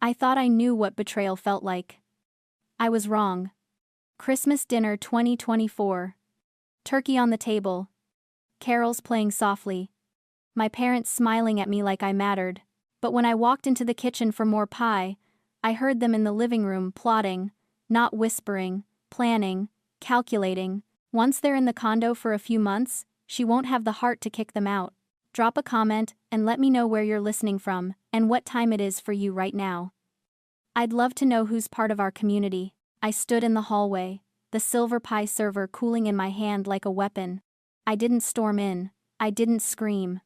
I thought I knew what betrayal felt like. I was wrong. Christmas dinner 2024. Turkey on the table. Carols playing softly. My parents smiling at me like I mattered. But when I walked into the kitchen for more pie, I heard them in the living room plotting, not whispering, planning, calculating. Once they're in the condo for a few months, she won't have the heart to kick them out. Drop a comment and let me know where you're listening from and what time it is for you right now. I'd love to know who's part of our community. I stood in the hallway, the silver pie server cooling in my hand like a weapon. I didn't storm in. I didn't scream.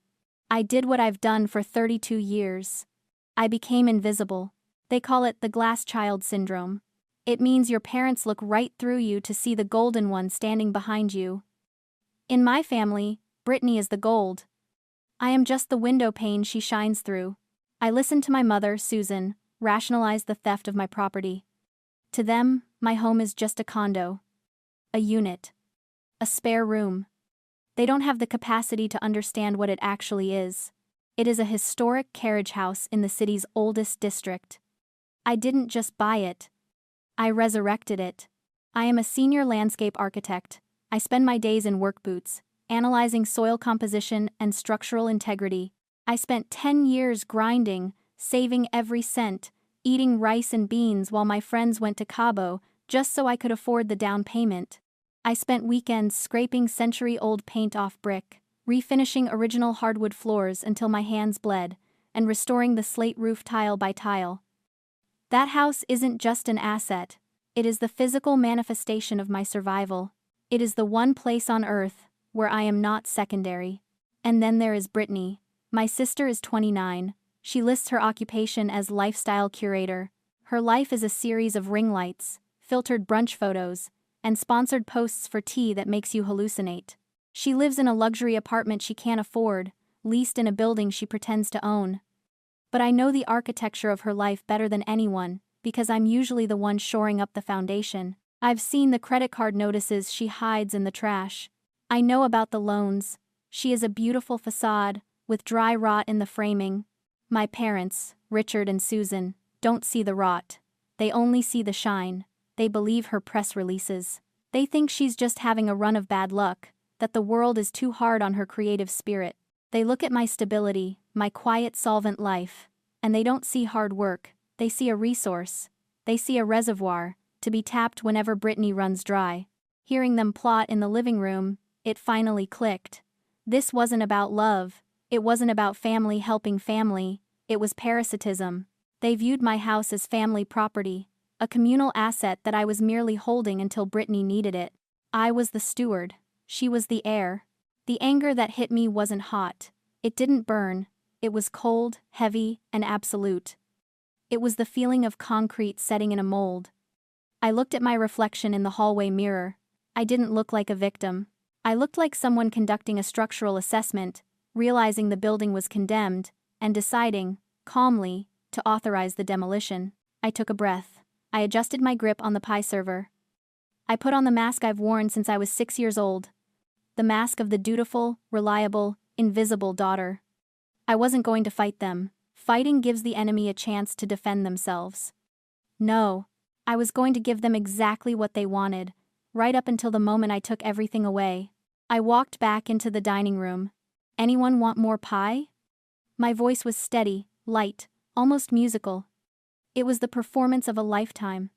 I did what I've done for 32 years. I became invisible. They call it the glass child syndrome. It means your parents look right through you to see the golden one standing behind you. In my family, Brittany is the gold. I am just the window pane she shines through. I listened to my mother, Susan, rationalize the theft of my property. To them, my home is just a condo. A unit. A spare room. They don't have the capacity to understand what it actually is. It is a historic carriage house in the city's oldest district. I didn't just buy it. I resurrected it. I am a senior landscape architect. I spend my days in work boots, analyzing soil composition and structural integrity. I spent 10 years grinding, saving every cent, eating rice and beans while my friends went to Cabo just so I could afford the down payment. I spent weekends scraping century-old paint off brick, refinishing original hardwood floors until my hands bled, and restoring the slate roof tile by tile. That house isn't just an asset. It is the physical manifestation of my survival. It is the one place on earth where I am not secondary. And then there is Brittany. My sister is 29. She lists her occupation as lifestyle curator. Her life is a series of ring lights, filtered brunch photos, and sponsored posts for tea that makes you hallucinate. She lives in a luxury apartment she can't afford, leased in a building she pretends to own. But I know the architecture of her life better than anyone, because I'm usually the one shoring up the foundation. I've seen the credit card notices she hides in the trash. I know about the loans. She is a beautiful facade, with dry rot in the framing. My parents, Richard and Susan, don't see the rot. They only see the shine. They believe her press releases. They think she's just having a run of bad luck, that the world is too hard on her creative spirit. They look at my stability, my quiet solvent life, and they don't see hard work. They see a resource. They see a reservoir, to be tapped whenever Brittany runs dry. Hearing them plot in the living room, it finally clicked. This wasn't about love. It wasn't about family helping family. It was parasitism. They viewed my house as family property, a communal asset that I was merely holding until Brittany needed it. I was the steward. She was the heir. The anger that hit me wasn't hot. It didn't burn. It was cold, heavy, and absolute. It was the feeling of concrete setting in a mold. I looked at my reflection in the hallway mirror. I didn't look like a victim. I looked like someone conducting a structural assessment, realizing the building was condemned, and deciding, calmly, to authorize the demolition. I took a breath. I adjusted my grip on the pie server. I put on the mask I've worn since I was 6 years old. The mask of the dutiful, reliable, invisible daughter. I wasn't going to fight them. Fighting gives the enemy a chance to defend themselves. No, I was going to give them exactly what they wanted, right up until the moment I took everything away. I walked back into the dining room. Anyone want more pie? My voice was steady, light, almost musical. It was the performance of a lifetime.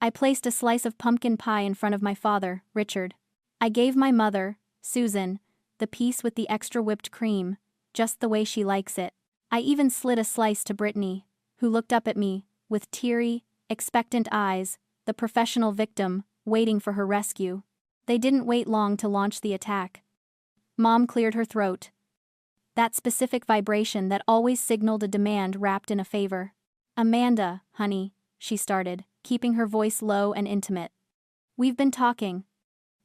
I placed a slice of pumpkin pie in front of my father, Richard. I gave my mother, Susan, the piece with the extra whipped cream, just the way she likes it. I even slid a slice to Brittany, who looked up at me, with teary, expectant eyes, the professional victim, waiting for her rescue. They didn't wait long to launch the attack. Mom cleared her throat. That specific vibration that always signaled a demand wrapped in a favor. Amanda, honey, she started, keeping her voice low and intimate. We've been talking.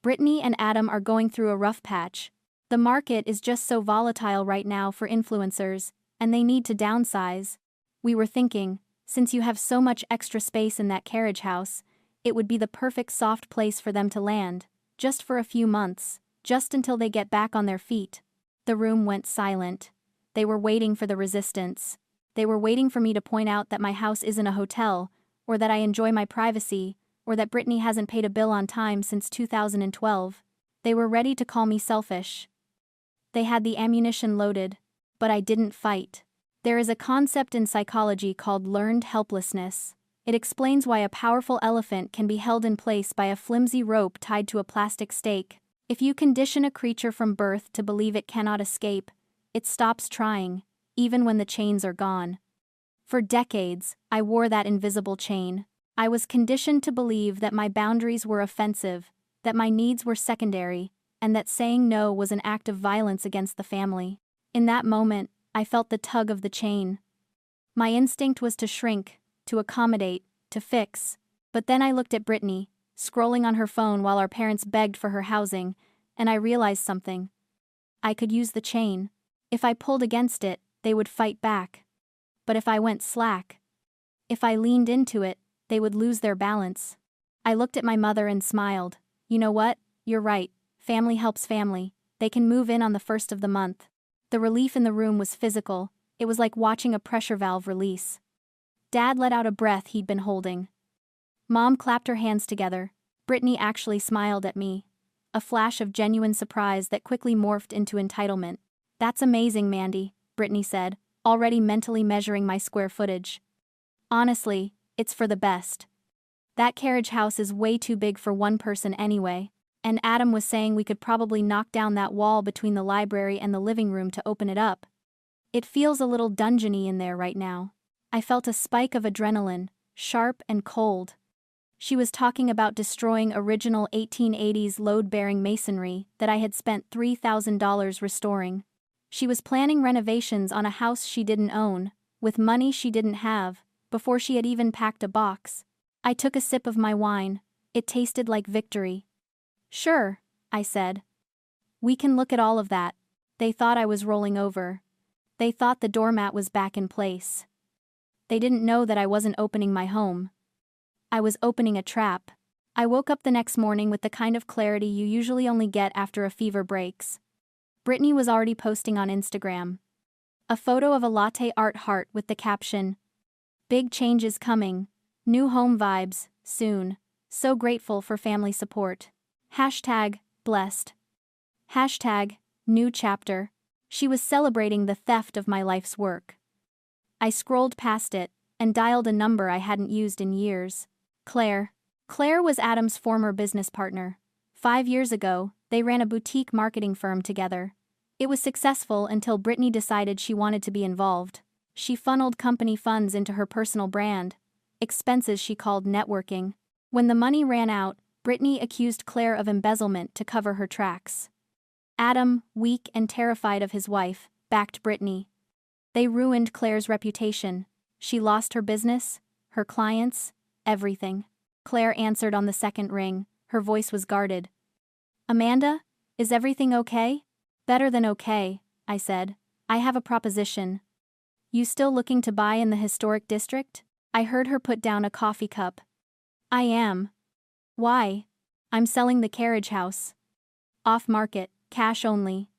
Brittany and Adam are going through a rough patch. The market is just so volatile right now for influencers, and they need to downsize. We were thinking, since you have so much extra space in that carriage house, it would be the perfect soft place for them to land, just for a few months, just until they get back on their feet. The room went silent. They were waiting for the resistance. They were waiting for me to point out that my house isn't a hotel, or that I enjoy my privacy, or that Brittany hasn't paid a bill on time since 2012. They were ready to call me selfish. They had the ammunition loaded, but I didn't fight. There is a concept in psychology called learned helplessness. It explains why a powerful elephant can be held in place by a flimsy rope tied to a plastic stake. If you condition a creature from birth to believe it cannot escape, it stops trying, even when the chains are gone. For decades, I wore that invisible chain. I was conditioned to believe that my boundaries were offensive, that my needs were secondary, and that saying no was an act of violence against the family. In that moment, I felt the tug of the chain. My instinct was to shrink, to accommodate, to fix. But then I looked at Brittany, scrolling on her phone while our parents begged for her housing, and I realized something. I could use the chain. If I pulled against it, they would fight back. But if I went slack, if I leaned into it, they would lose their balance. I looked at my mother and smiled. You know what? You're right. Family helps family. They can move in on the first of the month. The relief in the room was physical. It was like watching a pressure valve release. Dad let out a breath he'd been holding. Mom clapped her hands together. Brittany actually smiled at me. A flash of genuine surprise that quickly morphed into entitlement. That's amazing, Mandy, Brittany said, already mentally measuring my square footage. Honestly, it's for the best. That carriage house is way too big for one person anyway, and Adam was saying we could probably knock down that wall between the library and the living room to open it up. It feels a little dungeony in there right now. I felt a spike of adrenaline, sharp and cold. She was talking about destroying original 1880s load-bearing masonry that I had spent $3,000 restoring. She was planning renovations on a house she didn't own, with money she didn't have, before she had even packed a box. I took a sip of my wine. It tasted like victory. Sure, I said. We can look at all of that. They thought I was rolling over. They thought the doormat was back in place. They didn't know that I wasn't opening my home. I was opening a trap. I woke up the next morning with the kind of clarity you usually only get after a fever breaks. Brittany was already posting on Instagram. A photo of a latte art heart with the caption, "Big changes coming. New home vibes, soon. So grateful for family support. Hashtag, blessed. Hashtag, new chapter." She was celebrating the theft of my life's work. I scrolled past it, and dialed a number I hadn't used in years. Claire. Claire was Adam's former business partner. 5 years ago, they ran a boutique marketing firm together. It was successful until Brittany decided she wanted to be involved. She funneled company funds into her personal brand, expenses she called networking. When the money ran out, Brittany accused Claire of embezzlement to cover her tracks. Adam, weak and terrified of his wife, backed Brittany. They ruined Claire's reputation. She lost her business, her clients, everything. Claire answered on the second ring. Her voice was guarded. "Amanda, is everything okay?" "Better than okay," I said. "I have a proposition." "You still looking to buy in the historic district?" I heard her put down a coffee cup. "I am." "Why?" "I'm selling the carriage house. Off market, cash only."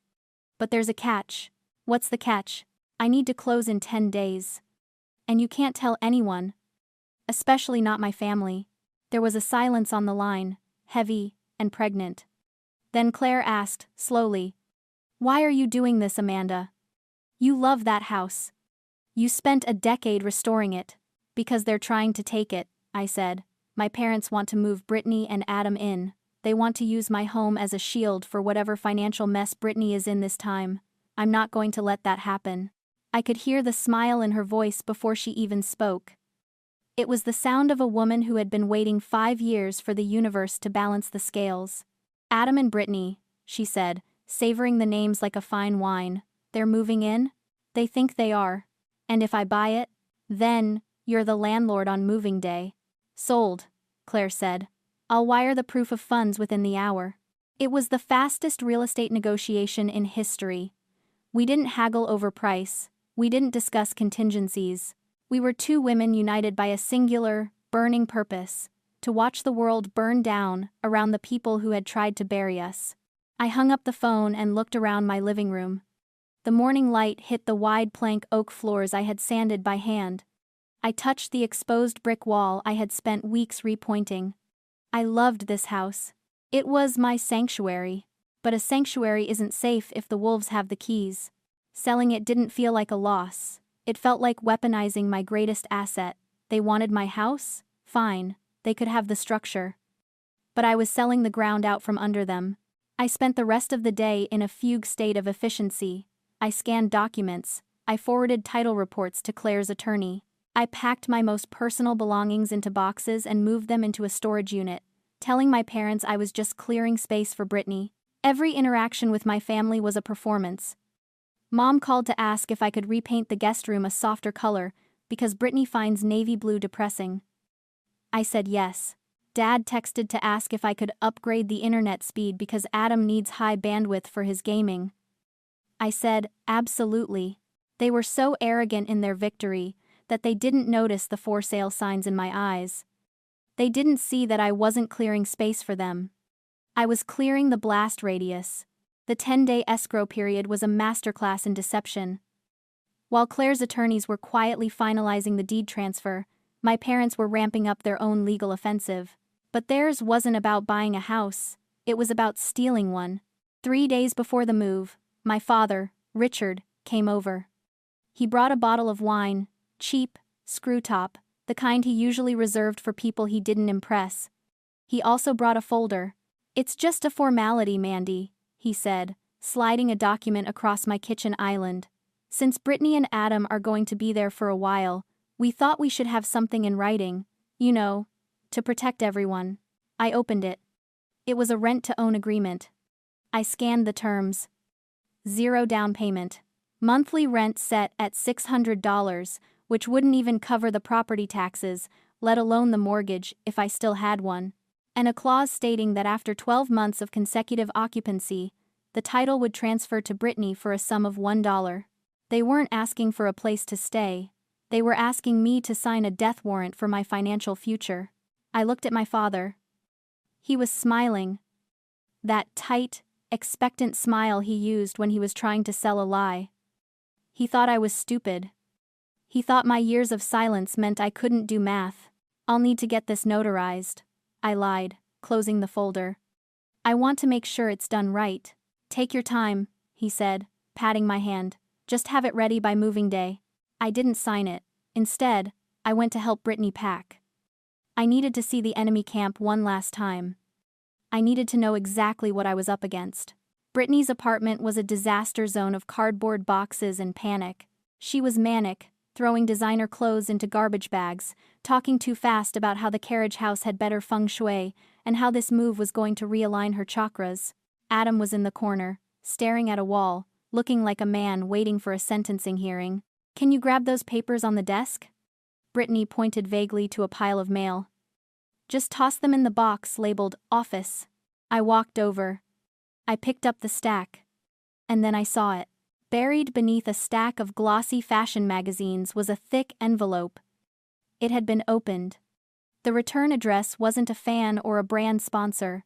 "But there's a catch." "What's the catch?" "I need to close in 10 days. And you can't tell anyone. Especially not my family." There was a silence on the line, heavy and pregnant. Then Claire asked, slowly, "Why are you doing this, Amanda? You love that house. You spent a decade restoring it." "Because they're trying to take it," I said. "My parents want to move Brittany and Adam in. They want to use my home as a shield for whatever financial mess Brittany is in this time. I'm not going to let that happen." I could hear the smile in her voice before she even spoke. It was the sound of a woman who had been waiting 5 years for the universe to balance the scales. "Adam and Brittany," she said, savoring the names like a fine wine. "They're moving in? They think they are. And if I buy it, then you're the landlord on moving day." "Sold," Claire said. "I'll wire the proof of funds within the hour." It was the fastest real estate negotiation in history. We didn't haggle over price. We didn't discuss contingencies. We were 2 women united by a singular, burning purpose: to watch the world burn down around the people who had tried to bury us. I hung up the phone and looked around my living room. The morning light hit the wide plank oak floors I had sanded by hand. I touched the exposed brick wall I had spent weeks repointing. I loved this house. It was my sanctuary. But a sanctuary isn't safe if the wolves have the keys. Selling it didn't feel like a loss. It felt like weaponizing my greatest asset. They wanted my house? Fine, they could have the structure. But I was selling the ground out from under them. I spent the rest of the day in a fugue state of efficiency. I scanned documents. I forwarded title reports to Claire's attorney. I packed my most personal belongings into boxes and moved them into a storage unit, telling my parents I was just clearing space for Brittany. Every interaction with my family was a performance. Mom called to ask if I could repaint the guest room a softer color because Brittany finds navy blue depressing. I said yes. Dad texted to ask if I could upgrade the internet speed because Adam needs high bandwidth for his gaming. I said, absolutely. They were so arrogant in their victory that they didn't notice the for sale signs in my eyes. They didn't see that I wasn't clearing space for them. I was clearing the blast radius. The 10-day escrow period was a masterclass in deception. While Claire's attorneys were quietly finalizing the deed transfer, my parents were ramping up their own legal offensive. But theirs wasn't about buying a house, it was about stealing one. 3 days before the move, my father, Richard, came over. He brought a bottle of wine, cheap, screw top, the kind he usually reserved for people he didn't impress. He also brought a folder. "It's just a formality, Mandy," he said, sliding a document across my kitchen island. "Since Brittany and Adam are going to be there for a while, we thought we should have something in writing, you know, to protect everyone." I opened it. It was a rent-to-own agreement. I scanned the terms. 0 down payment. Monthly rent set at $600, which wouldn't even cover the property taxes, let alone the mortgage if I still had one. And a clause stating that after 12 months of consecutive occupancy, the title would transfer to Brittany for a sum of $1. They weren't asking for a place to stay. They were asking me to sign a death warrant for my financial future. I looked at my father. He was smiling. That tight, expectant smile he used when he was trying to sell a lie. He thought I was stupid. He thought my years of silence meant I couldn't do math. "I'll need to get this notarized," I lied, closing the folder. "I want to make sure it's done right." "Take your time," he said, patting my hand. "Just have it ready by moving day." I didn't sign it. Instead, I went to help Brittany pack. I needed to see the enemy camp one last time. I needed to know exactly what I was up against. Brittany's apartment was a disaster zone of cardboard boxes and panic. She was manic, throwing designer clothes into garbage bags, talking too fast about how the carriage house had better feng shui, and how this move was going to realign her chakras. Adam was in the corner, staring at a wall, looking like a man waiting for a sentencing hearing. "Can you grab those papers on the desk?" Brittany pointed vaguely to a pile of mail. "Just toss them in the box labeled office." I walked over. I picked up the stack. And then I saw it. Buried beneath a stack of glossy fashion magazines was a thick envelope. It had been opened. The return address wasn't a fan or a brand sponsor.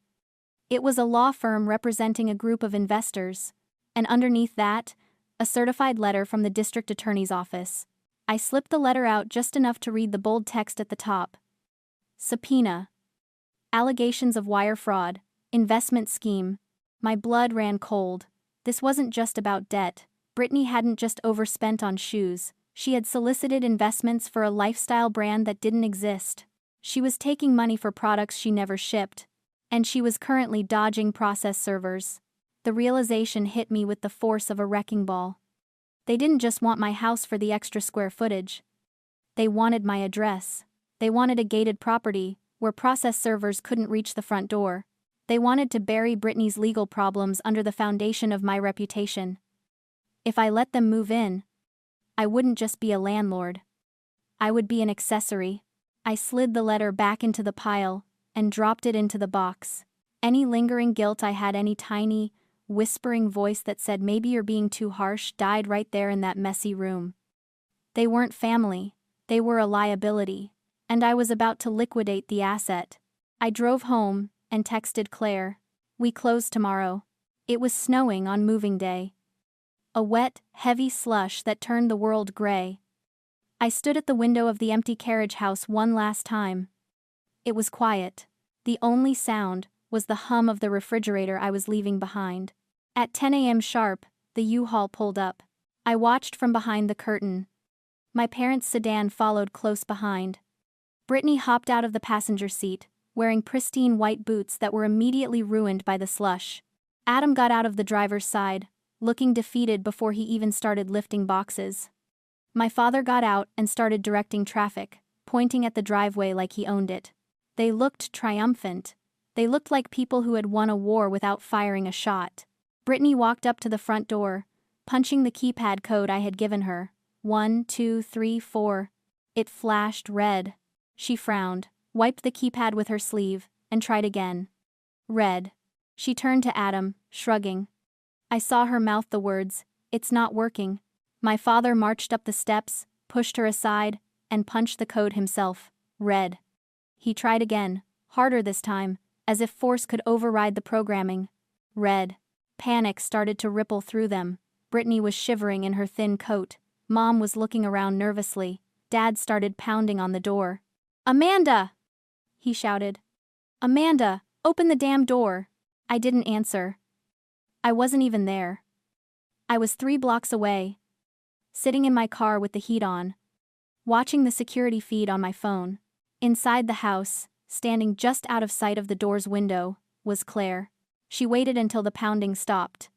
It was a law firm representing a group of investors. And underneath that, a certified letter from the district attorney's office. I slipped the letter out just enough to read the bold text at the top. Subpoena. Allegations of wire fraud, investment scheme. My blood ran cold. This wasn't just about debt. Brittany hadn't just overspent on shoes. She had solicited investments for a lifestyle brand that didn't exist. She was taking money for products she never shipped. And she was currently dodging process servers. The realization hit me with the force of a wrecking ball. They didn't just want my house for the extra square footage. They wanted my address. They wanted a gated property, where process servers couldn't reach the front door. They wanted to bury Brittany's legal problems under the foundation of my reputation. If I let them move in, I wouldn't just be a landlord. I would be an accessory. I slid the letter back into the pile and dropped it into the box. Any lingering guilt I had, any tiny, whispering voice that said maybe you're being too harsh, died right there in that messy room. They weren't family. They were a liability. And I was about to liquidate the asset. I drove home and texted Claire. "We close tomorrow." It was snowing on moving day. a wet, heavy slush that turned the world gray. I stood at the window of the empty carriage house one last time. It was quiet. The only sound was the hum of the refrigerator I was leaving behind. At 10 a.m. sharp, the U-Haul pulled up. I watched from behind the curtain. My parents' sedan followed close behind. Brittany hopped out of the passenger seat, wearing pristine white boots that were immediately ruined by the slush. Adam got out of the driver's side, looking defeated before he even started lifting boxes. My father got out and started directing traffic, pointing at the driveway like he owned it. They looked triumphant. They looked like people who had won a war without firing a shot. Brittany walked up to the front door, punching the keypad code I had given her. 1, 2, 3, 4. It flashed red. She frowned, wiped the keypad with her sleeve, and tried again. Red. She turned to Adam, shrugging. I saw her mouth the words, "It's not working." My father marched up the steps, pushed her aside, and punched the code himself. Red. He tried again, harder this time, as if force could override the programming. Red. Panic started to ripple through them. Brittany was shivering in her thin coat. Mom was looking around nervously. Dad started pounding on the door. "Amanda!" he shouted. "Amanda, open the damn door." I didn't answer. I wasn't even there. I was 3 blocks away, sitting in my car with the heat on, watching the security feed on my phone. Inside the house, standing just out of sight of the door's window, was Claire. She waited until the pounding stopped,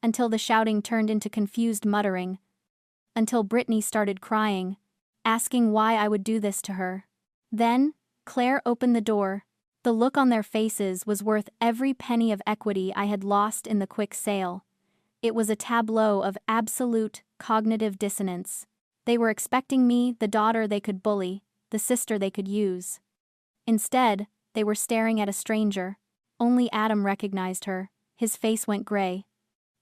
until the shouting turned into confused muttering, until Brittany started crying, asking why I would do this to her. Then, Claire opened the door. The look on their faces was worth every penny of equity I had lost in the quick sale. It was a tableau of absolute cognitive dissonance. They were expecting me, the daughter they could bully, the sister they could use. Instead, they were staring at a stranger. Only Adam recognized her. His face went gray.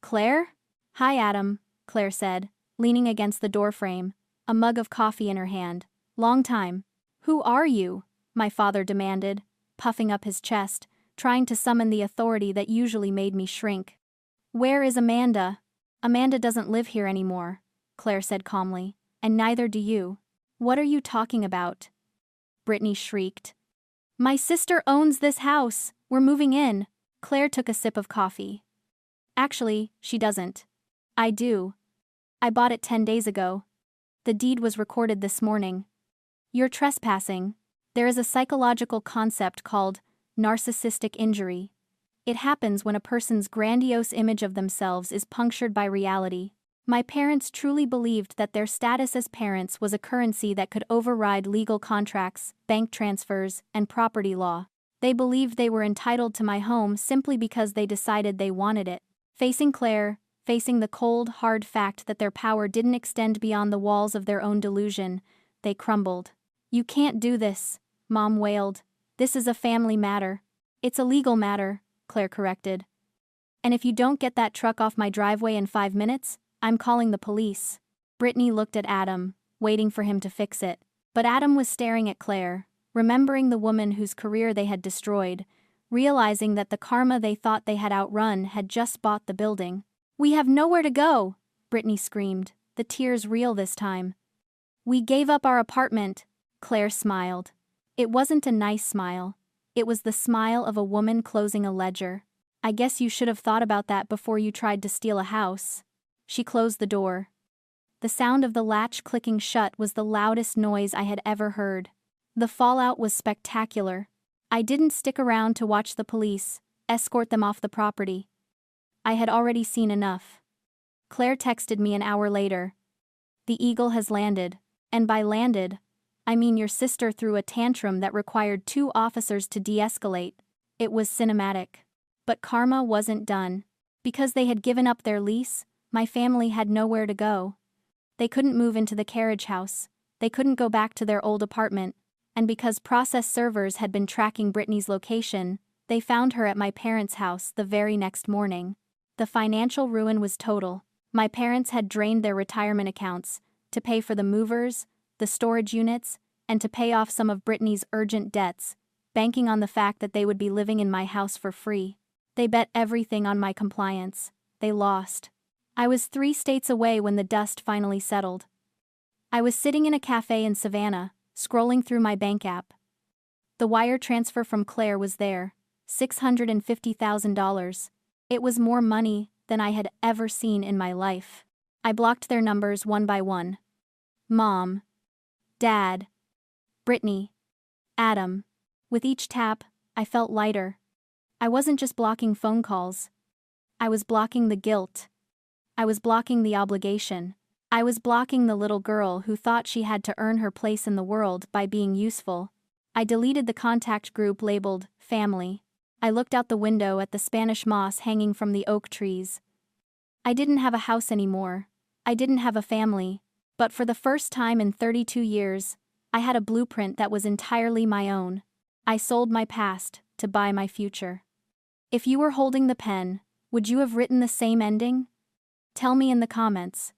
"Claire?" "Hi, Adam," Claire said, leaning against the doorframe, a mug of coffee in her hand. "Long time." "Who are you?" my father demanded, puffing up his chest, trying to summon the authority that usually made me shrink. "Where is Amanda?" "Amanda doesn't live here anymore," Claire said calmly, "and neither do you." "What are you talking about?" Brittany shrieked. "My sister owns this house. We're moving in." Claire took a sip of coffee. "Actually, she doesn't. I do. I bought it 10 days ago. The deed was recorded this morning." "You're trespassing." There is a psychological concept called narcissistic injury. It happens when a person's grandiose image of themselves is punctured by reality. My parents truly believed that their status as parents was a currency that could override legal contracts, bank transfers, and property law. They believed they were entitled to my home simply because they decided they wanted it. Facing Claire, facing the cold, hard fact that their power didn't extend beyond the walls of their own delusion, they crumbled. "You can't do this," Mom wailed. "This is a family matter." "It's a legal matter," Claire corrected. "And if you don't get that truck off my driveway in 5 minutes, I'm calling the police." Brittany looked at Adam, waiting for him to fix it. But Adam was staring at Claire, remembering the woman whose career they had destroyed, realizing that the karma they thought they had outrun had just bought the building. "We have nowhere to go," Brittany screamed, the tears real this time. "We gave up our apartment." Claire smiled. It wasn't a nice smile. It was the smile of a woman closing a ledger. "I guess you should have thought about that before you tried to steal a house." She closed the door. The sound of the latch clicking shut was the loudest noise I had ever heard. The fallout was spectacular. I didn't stick around to watch the police escort them off the property. I had already seen enough. Claire texted me an hour later. "The Eagle has landed." And by landed, I mean your sister threw a tantrum that required 2 officers to de-escalate. It was cinematic. But karma wasn't done. Because they had given up their lease, my family had nowhere to go. They couldn't move into the carriage house. They couldn't go back to their old apartment. And because process servers had been tracking Brittany's location, they found her at my parents' house the very next morning. The financial ruin was total. My parents had drained their retirement accounts to pay for the movers, the storage units, and to pay off some of Brittany's urgent debts, banking on the fact that they would be living in my house for free. They bet everything on my compliance. They lost. I was 3 states away when the dust finally settled. I was sitting in a cafe in Savannah, scrolling through my bank app. The wire transfer from Claire was there, $650,000. It was more money than I had ever seen in my life. I blocked their numbers one by one. Mom, Dad, Brittany, Adam. With each tap, I felt lighter. I wasn't just blocking phone calls. I was blocking the guilt. I was blocking the obligation. I was blocking the little girl who thought she had to earn her place in the world by being useful. I deleted the contact group labeled family. I looked out the window at the Spanish moss hanging from the oak trees. I didn't have a house anymore. I didn't have a family. But for the first time in 32 years, I had a blueprint that was entirely my own. I sold my past to buy my future. If you were holding the pen, would you have written the same ending? Tell me in the comments.